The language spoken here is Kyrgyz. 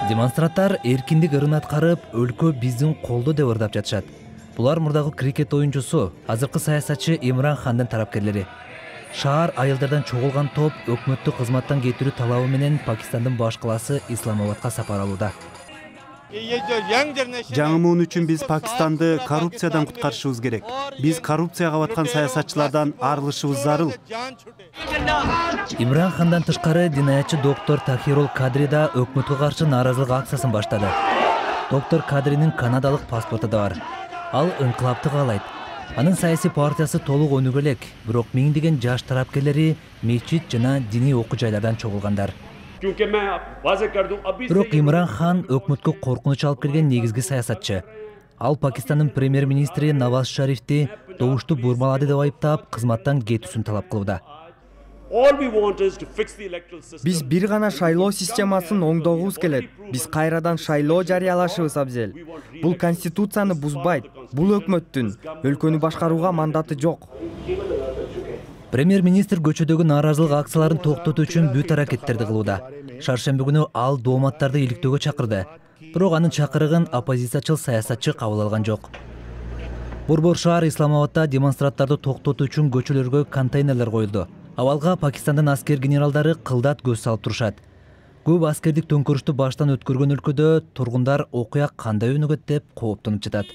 Демонстранттар эркиндик ырын аткарып, өлкө биздин колдо деп ырдап жатышат. Булар мурдагы крикет оюнчусу, азыркы саясатчы Имран Хандын тарапкерлери. Шаар айылдардан чогулган топ өкмөттү кызматтан кетирүү талабы менен Пакистандын баш калаасы Исламабадка сапар алууда. Жаңы муун үчүн биз Пакистанды коррупциядан куткарышыбыз керек. Биз коррупцияга баткан саясатчылардан арылышыбыз зарыл. Имран Хандан тышкары динаятчы доктор Тахирул Кадри да өкмөткө каршы нааразылык акциясын баштады. Доктор Кадринин канадалык паспорту да бар. Ал ыңкылапты каалайт. Анын саясий партиясы толук өнүгө элек, бирок миңдеген жаш тарапкерлери мечит жана диний окуу жайлардан чогулгандар. Бирок Имран Хан өкмөткө коркунуч алып келген негизги саясатчы. Ал Пакистандын премьер-министри Наваз Шарифти добушту бурмалады деп айыптап, кызматтан кетүүсүн талап кылууда. Биз бир гана шайлоо системасын оңдогубуз келет. Биз кайрадан шайлоо жарыялашыбыз абзел. Бул конституцияны бузбайт. Бул өкмөттүн өлкөнү башкарууга мандаты жок. Премьер-министр көчөдөгү нааразылык акцияларын токтотуу үчүн бүт аракеттерди кылууда. Шаршемби күнү ал дооматтарды иликтөөгө чакырды. Бирок анын чакырыгын оппозициячыл саясатчы кабыл алган жок. Борбор шаар Исламабадда демонстранттарды токтотуу үчүн көчөлөргө контейнерлер коюлду. Абалга Пакистандын аскер генералдары кылдат көз салып турушат. Көп аскердик төңкөрүштү баштан өткөргөн өлкөдө тургундар окуя кандай өнүгөт деп кооптонуп жатат.